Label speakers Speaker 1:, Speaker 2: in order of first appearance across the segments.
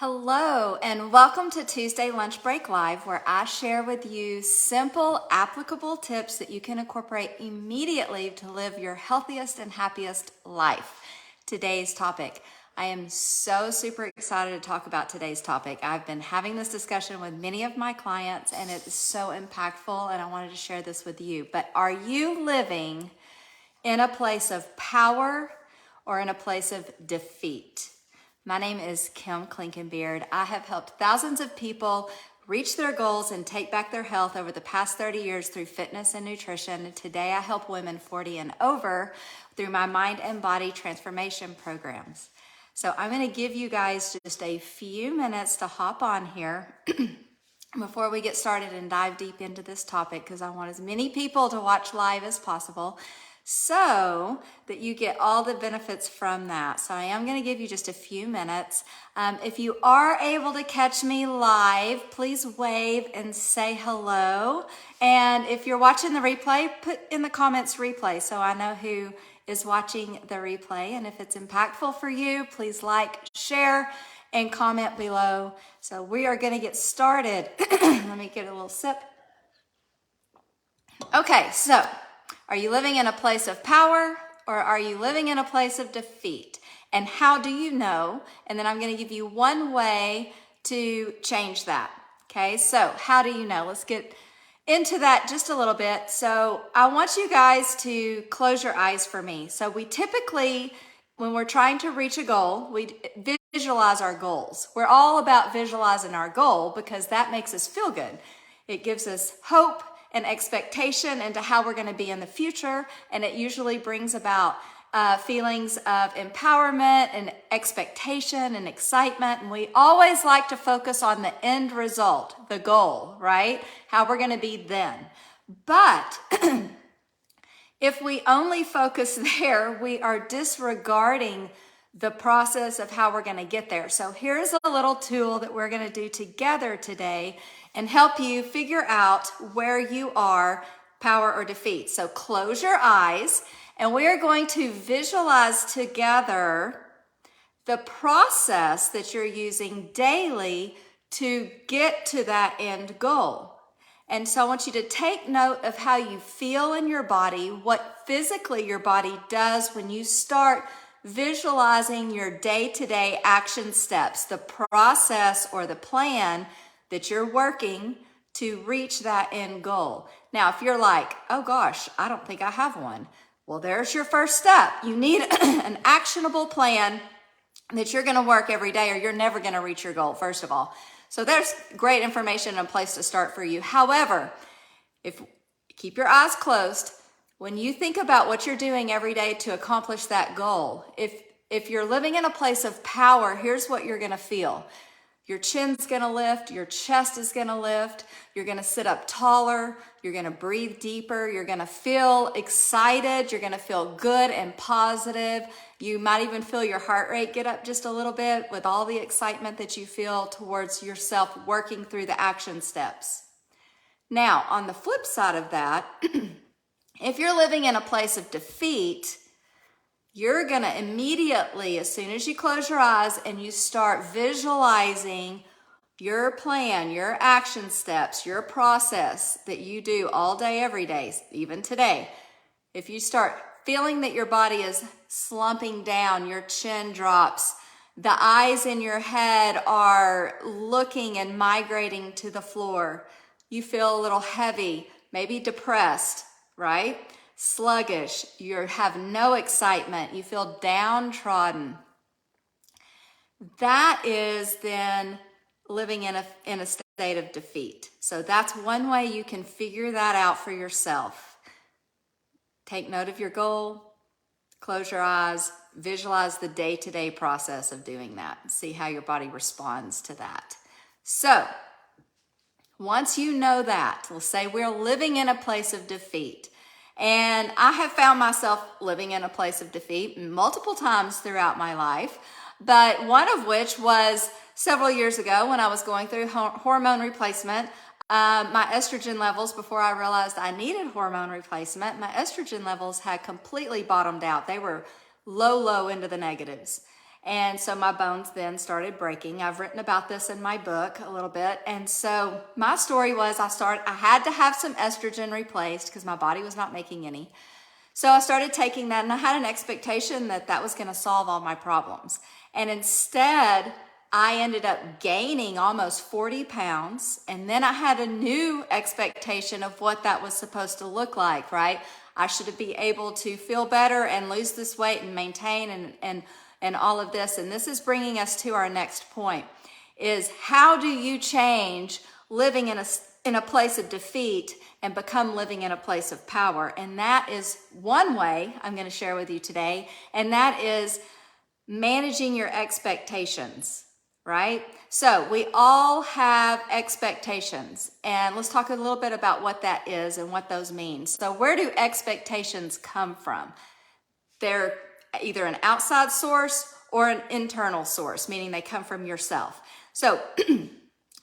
Speaker 1: Hello, and welcome to Tuesday Lunch Break Live, where I share with you simple, applicable tips that you can incorporate immediately to live your healthiest and happiest life. Today's topic. I am so super excited to talk about today's topic. I've been having this discussion with many of my clients, and it is so impactful, and I wanted to share this with you. But are you living in a place of power or in a place of defeat? My name is Kim Clinkenbeard. I have helped thousands of people reach their goals and take back their health over the past 30 years through fitness and nutrition. And today I help women 40 and over through my mind and body transformation programs. So I'm going to give you guys just a few minutes to hop on here before we get started and dive deep into this topic, because I want as many people to watch live as possible, so that you get all the benefits from that. So I am going to give you just a few minutes. If you are able to catch me live, please wave and say hello. And if you're watching the replay, put in the comments replay so I know who is watching the replay. And if it's impactful for you, please like, share, and comment below. So we are going to get started. Let me get a little sip. Okay, so are you living in a place of power or are you living in a place of defeat? And how do you know? And then I'm going to give you one way to change that. Okay, so how do you know? Let's get into that just a little bit. So I want you guys to close your eyes for me. So we typically, when we're trying to reach a goal, we visualize our goals. We're all about visualizing our goal because that makes us feel good. It gives us hope and expectation into how we're going to be in the future, and it usually brings about feelings of empowerment and expectation and excitement. And we always like to focus on the end result, the goal, right? How we're going to be then. But if we only focus there, we are disregarding the process of how we're going to get there. So here's a little tool that we're going to do together today and help you figure out where you are, power or defeat. So close your eyes and we are going to visualize together the process that you're using daily to get to that end goal. And so I want you to take note of how you feel in your body, what physically your body does when you start visualizing your day-to-day action steps, the process or the plan that you're working to reach that end goal. Now, if you're like, oh gosh, I don't think I have one. Well, there's your first step. You need an actionable plan that you're going to work every day or you're never going to reach your goal, first of all. So there's great information and a place to start for you. However, if keep your eyes closed, when you think about what you're doing every day to accomplish that goal, if you're living in a place of power, here's what you're going to feel. Your chin's going to lift, your chest is going to lift, you're going to sit up taller, you're going to breathe deeper, you're going to feel excited, you're going to feel good and positive. You might even feel your heart rate get up just a little bit with all the excitement that you feel towards yourself working through the action steps. Now, on the flip side of that, if you're living in a place of defeat, you're going to immediately, as soon as you close your eyes and you start visualizing your plan, your action steps, your process that you do all day, every day, even today, if you start feeling that your body is slumping down, your chin drops, the eyes in your head are looking and migrating to the floor, you feel a little heavy, maybe depressed, right? Sluggish, you have no excitement, you feel downtrodden. That is then living in a state of defeat. So that's one way you can figure that out for yourself. Take note of your goal, close your eyes, visualize the day-to-day process of doing that, see how your body responds to that. So once you know that, we'll say we're living in a place of defeat. And I have found myself living in a place of defeat multiple times throughout my life, but one of which was several years ago when I was going through hormone replacement. My estrogen levels, before I realized I needed hormone replacement, my estrogen levels had completely bottomed out. They were low into the negatives. And so my bones then started breaking. I've written about this in my book a little bit. And so my story was I had to have some estrogen replaced because my body was not making any. So I started taking that, and I had an expectation that that was going to solve all my problems. And instead, I ended up gaining almost 40 pounds. And then I had a new expectation of what that was supposed to look like, right? I should be able to feel better and lose this weight and maintain and all of this. And this is bringing us to our next point, is how do you change living in a place of defeat and become living in a place of power? And that is one way I'm going to share with you today, and that is managing your expectations, right? So we all have expectations, and let's talk a little bit about what that is and what those mean. So where do expectations come from? They're either an outside source or an internal source, meaning they come from yourself. So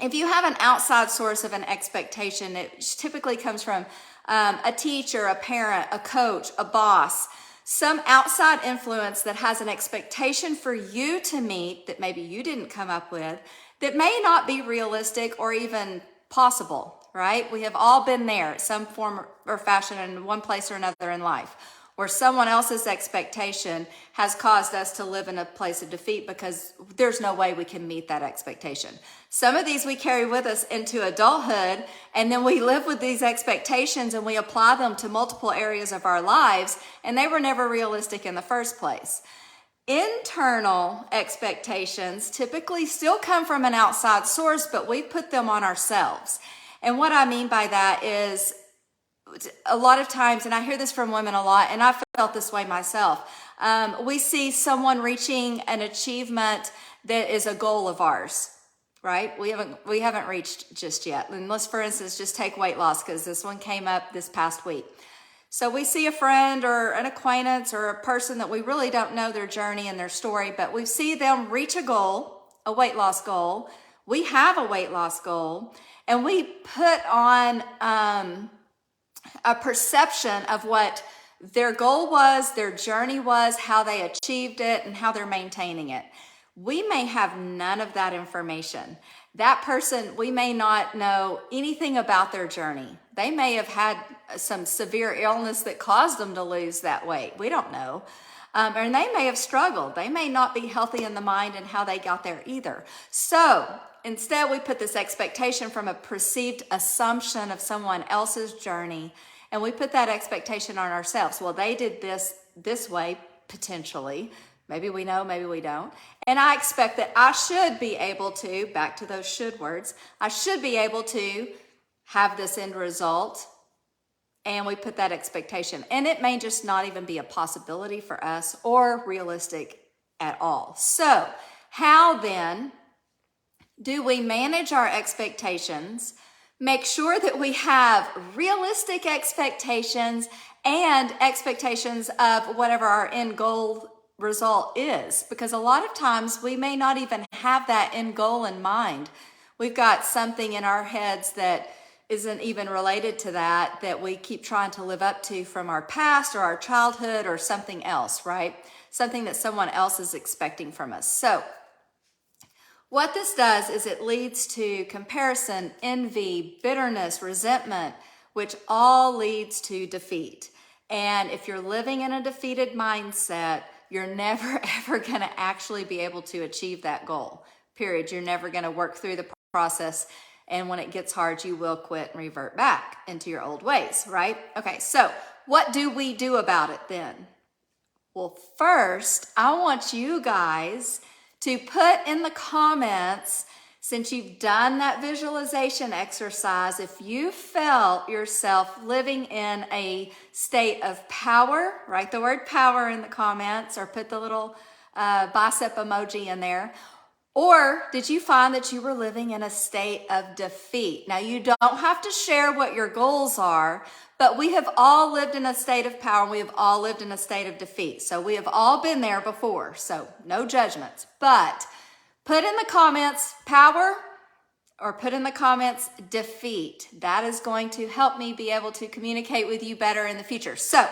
Speaker 1: if you have an outside source of an expectation, it typically comes from a teacher, a parent, a coach, a boss, some outside influence that has an expectation for you to meet that maybe you didn't come up with, that may not be realistic or even possible, right? We have all been there, some form or fashion, in one place or another in life, where someone else's expectation has caused us to live in a place of defeat because there's no way we can meet that expectation. Some of these we carry with us into adulthood, and then we live with these expectations and we apply them to multiple areas of our lives, and they were never realistic in the first place. Internal expectations typically still come from an outside source, but we put them on ourselves. And what I mean by that is, a lot of times, and I hear this from women a lot, and I've felt this way myself, we see someone reaching an achievement that is a goal of ours, right? We haven't reached just yet. And let's, for instance, just take weight loss, because this one came up this past week. So we see a friend or an acquaintance or a person that we really don't know their journey and their story, but we see them reach a goal, a weight loss goal. We have a weight loss goal, and we put on a perception of what their goal was, their journey was, how they achieved it, and how they're maintaining it. We may have none of that information. That person, we may not know anything about their journey. They may have had some severe illness that caused them to lose that weight. We don't know. And they may have struggled. They may not be healthy in the mind and how they got there either. So instead, we put this expectation from a perceived assumption of someone else's journey, and we put that expectation on ourselves. Well, they did this way, potentially. Maybe we know, maybe we don't. And I expect that I should be able to, back to those should words, I should be able to have this end result. And we put that expectation. And it may just not even be a possibility for us or realistic at all. So how then do we manage our expectations, make sure that we have realistic expectations and expectations of whatever our end goal result is? Because a lot of times we may not even have that end goal in mind. We've got something in our heads that isn't even related to that we keep trying to live up to from our past or our childhood or something else, right? Something that someone else is expecting from us. So what this does is it leads to comparison, envy, bitterness, resentment, which all leads to defeat. And if you're living in a defeated mindset, you're never, ever going to actually be able to achieve that goal, period. You're never going to work through the process. And when it gets hard, you will quit and revert back into your old ways, right? Okay, so what do we do about it then? Well, first, I want you guys to put in the comments, since you've done that visualization exercise, if you felt yourself living in a state of power, write the word power in the comments or put the little bicep emoji in there. Or did you find that you were living in a state of defeat? Now, you don't have to share what your goals are, but we have all lived in a state of power, and we have all lived in a state of defeat. So we have all been there before, so no judgments. But put in the comments power or put in the comments defeat. That is going to help me be able to communicate with you better in the future. So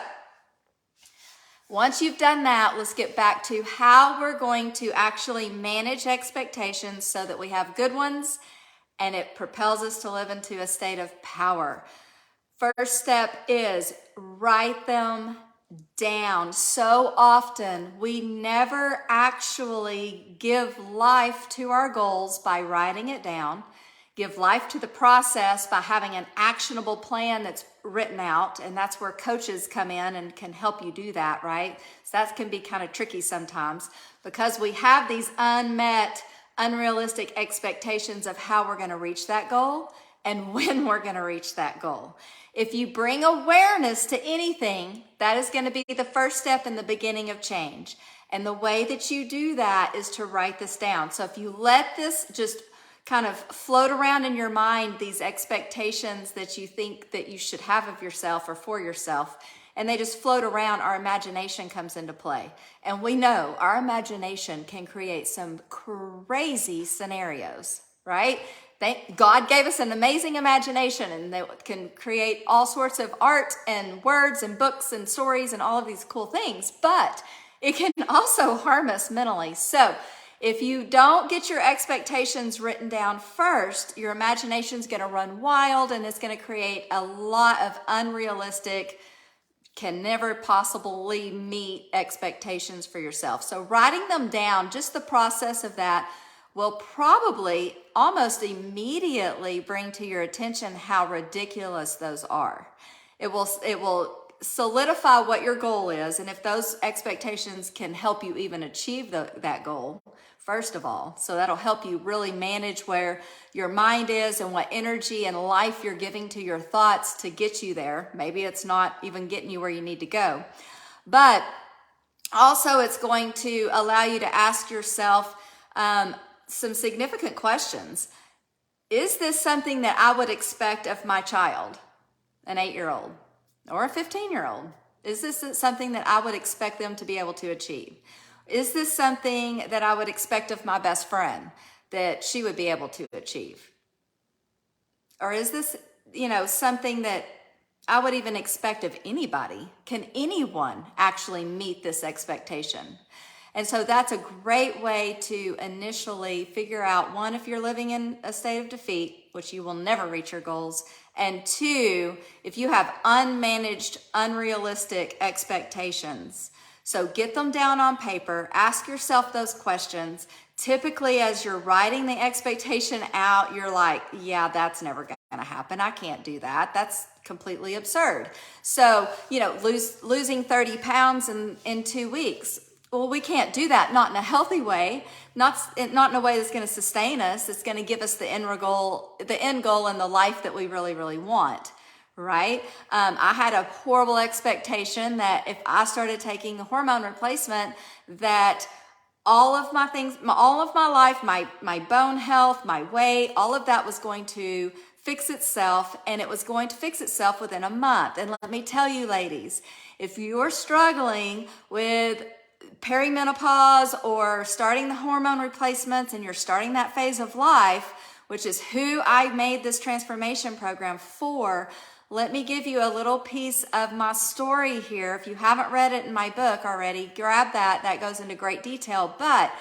Speaker 1: Once you've done that, let's get back to how we're going to actually manage expectations so that we have good ones and it propels us to live into a state of power. First step is write them down. So often we never actually give life to our goals by writing it down, give life to the process by having an actionable plan that's written out, and that's where coaches come in and can help you do that, right? So that can be kind of tricky sometimes because we have these unmet, unrealistic expectations of how we're going to reach that goal and when we're going to reach that goal. If you bring awareness to anything, that is going to be the first step in the beginning of change. And the way that you do that is to write this down. So if you let this just kind of float around in your mind, these expectations that you think that you should have of yourself or for yourself, and they just float around, our imagination comes into play. And we know our imagination can create some crazy scenarios, right? God gave us an amazing imagination, and they can create all sorts of art and words and books and stories and all of these cool things, but it can also harm us mentally. So if you don't get your expectations written down first, your imagination's going to run wild, and it's going to create a lot of unrealistic, can never possibly meet expectations for yourself. So writing them down, just the process of that, will probably almost immediately bring to your attention how ridiculous those are. It will solidify what your goal is, and if those expectations can help you even achieve that goal, first of all. So that'll help you really manage where your mind is and what energy and life you're giving to your thoughts to get you there. Maybe it's not even getting you where you need to go. But also it's going to allow you to ask yourself some significant questions. Is this something that I would expect of my child, an 8-year-old or a 15-year-old? Is this something that I would expect them to be able to achieve? Is this something that I would expect of my best friend that she would be able to achieve? Or is this, something that I would even expect of anybody? Can anyone actually meet this expectation? And so that's a great way to initially figure out, one, if you're living in a state of defeat, which you will never reach your goals, and two, if you have unmanaged, unrealistic expectations. So get them down on paper, ask yourself those questions. Typically, as you're writing the expectation out, you're like, yeah, that's never gonna happen. I can't do that. That's completely absurd. So, losing 30 pounds in 2 weeks. Well, we can't do that, not in a healthy way, not in a way that's going to sustain us. It's going to give us the end goal and the life that we really, really want, right? I had a horrible expectation that if I started taking a hormone replacement, that all of my things, all of my life, my bone health, my weight, all of that was going to fix itself, and it was going to fix itself within a month. And let me tell you, ladies, if you're struggling with perimenopause or starting the hormone replacements and you're starting that phase of life, which is who I made this transformation program for, let me give you a little piece of my story here. If you haven't read it in my book already, grab that. That goes into great detail. But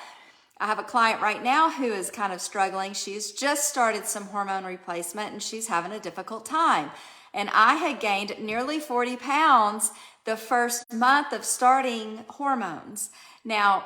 Speaker 1: I have a client right now who is kind of struggling. She's just started some hormone replacement and she's having a difficult time. And I had gained nearly 40 pounds the first month of starting hormones. Now,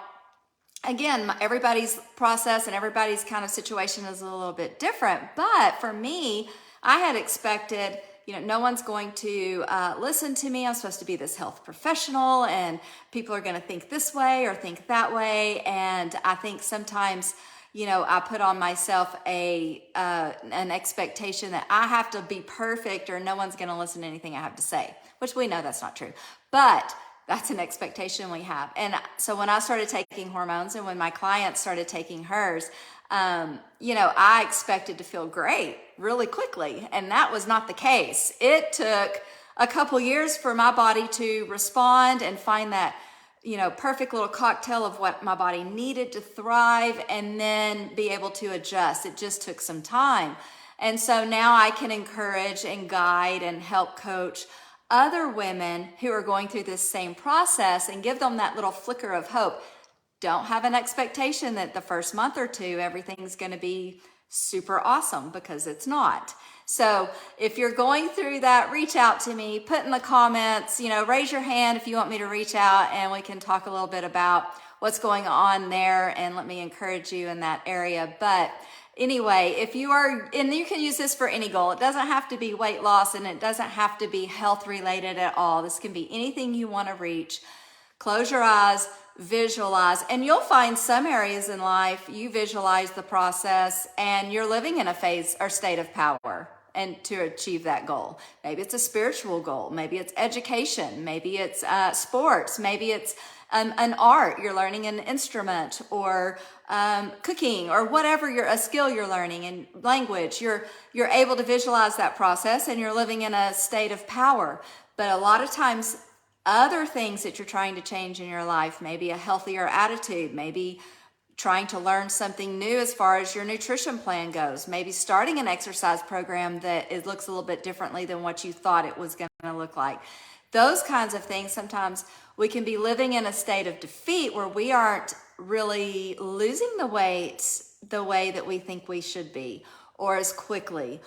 Speaker 1: again, everybody's process and everybody's kind of situation is a little bit different. But for me, I had expected, no one's going to listen to me. I'm supposed to be this health professional and people are going to think this way or think that way. And I think sometimes, I put on myself an expectation that I have to be perfect or no one's going to listen to anything I have to say, which we know that's not true. But that's an expectation we have. And so when I started taking hormones and when my clients started taking hers, I expected to feel great really quickly. And that was not the case. It took a couple years for my body to respond and find that, perfect little cocktail of what my body needed to thrive and then be able to adjust. It just took some time. And so now I can encourage and guide and help coach other women who are going through this same process and give them that little flicker of hope. Don't have an expectation that the first month or two everything's going to be super awesome, because it's not. So if you're going through that, reach out to me, put in the comments, raise your hand if you want me to reach out, and we can talk a little bit about what's going on there, and let me encourage you in that area. But anyway, if you are, and you can use this for any goal. It doesn't have to be weight loss, and it doesn't have to be health related at all. This can be anything you want to reach. Close your eyes, visualize, and you'll find some areas in life you visualize the process and you're living in a phase or state of power and to achieve that goal. Maybe it's a spiritual goal, maybe it's education, maybe it's sports, maybe it's an art, you're learning an instrument, or cooking, or whatever a skill you're learning in language. You're able to visualize that process and you're living in a state of power. But a lot of times other things that you're trying to change in your life, maybe a healthier attitude, maybe trying to learn something new as far as your nutrition plan goes, maybe starting an exercise program that it looks a little bit differently than what you thought it was going to look like. Those kinds of things, sometimes we can be living in a state of defeat where we aren't really losing the weight the way that we think we should be, or as quickly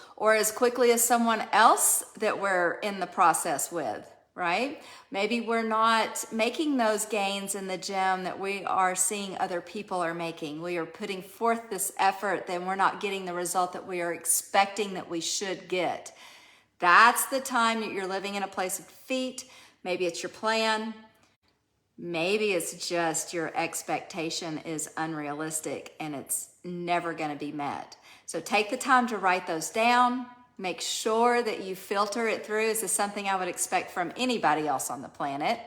Speaker 1: as someone else that we're in the process with. Right? Maybe we're not making those gains in the gym that we are seeing other people are making. We are putting forth this effort, then we're not getting the result that we are expecting that we should get. That's the time that you're living in a place of defeat. Maybe it's your plan. Maybe it's just your expectation is unrealistic and it's never going to be met. So take the time to write those down. Make sure that you filter it through. Is this something I would expect from anybody else on the planet?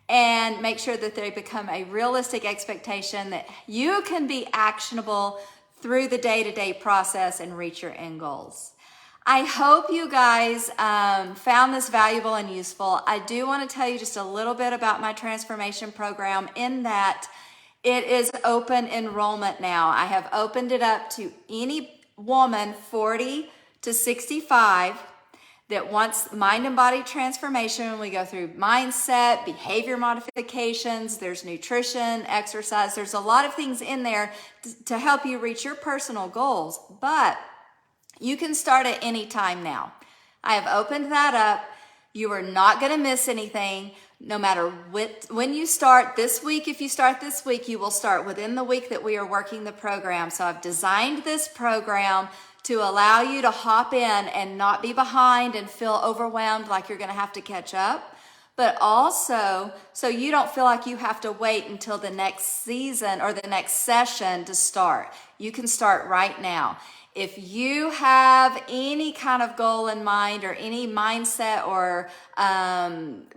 Speaker 1: And make sure that they become a realistic expectation that you can be actionable through the day-to-day process and reach your end goals. I hope you guys found this valuable and useful. I do want to tell you just a little bit about my transformation program, in that it is open enrollment now. I have opened it up to any woman 40 to 65 that wants mind and body transformation. We go through mindset, behavior modifications, there's nutrition, exercise. There's a lot of things in there to help you reach your personal goals, but you can start at any time now. I have opened that up. You are not going to miss anything. No matter when you start this week, if you start this week, you will start within the week that we are working the program. So I've designed this program to allow you to hop in and not be behind and feel overwhelmed like you're going to have to catch up, but also so you don't feel like you have to wait until the next season or the next session to start. You can start right now. If you have any kind of goal in mind, or any mindset or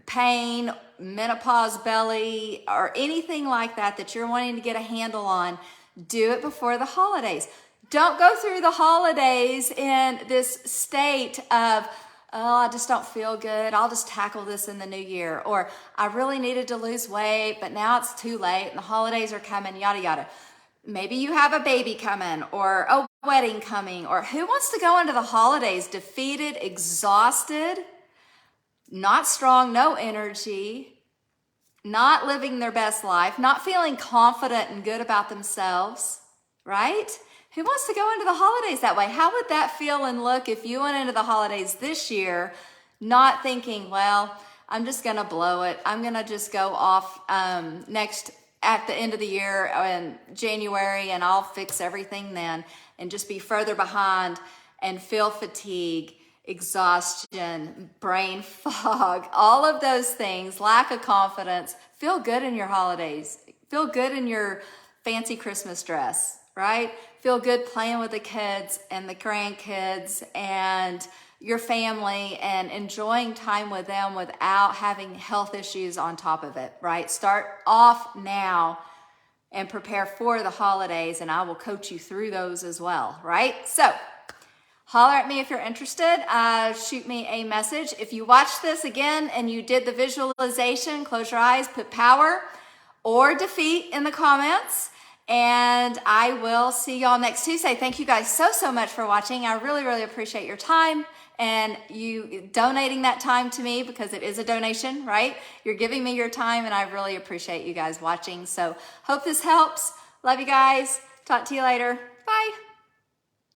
Speaker 1: pain, menopause belly, or anything like that that you're wanting to get a handle on, do it before the holidays. Don't go through the holidays in this state of, oh, I just don't feel good. I'll just tackle this in the new year. Or I really needed to lose weight, but now it's too late and the holidays are coming, yada, yada. Maybe you have a baby coming, or a wedding coming, or who wants to go into the holidays defeated, exhausted, not strong, no energy, not living their best life, not feeling confident and good about themselves, right? Who wants to go into the holidays that way? How would that feel and look if you went into the holidays this year not thinking, well, I'm just going to blow it. I'm going to just go off at the end of the year in January, and I'll fix everything then, and just be further behind and feel fatigue, exhaustion, brain fog, all of those things, lack of confidence. Feel good in your holidays. Feel good in your fancy Christmas dress, right? Feel good playing with the kids and the grandkids and your family and enjoying time with them without having health issues on top of it, right? Start off now and prepare for the holidays, and I will coach you through those as well, right? So holler at me if you're interested. Shoot me a message. If you watch this again and you did the visualization, close your eyes, put power or defeat in the comments. And I will see y'all next Tuesday. Thank you guys so much for watching. I really appreciate your time and you donating that time to me, because it is a donation, right? You're giving me your time, and I really appreciate you guys watching. So hope this helps. Love you guys. Talk to you later.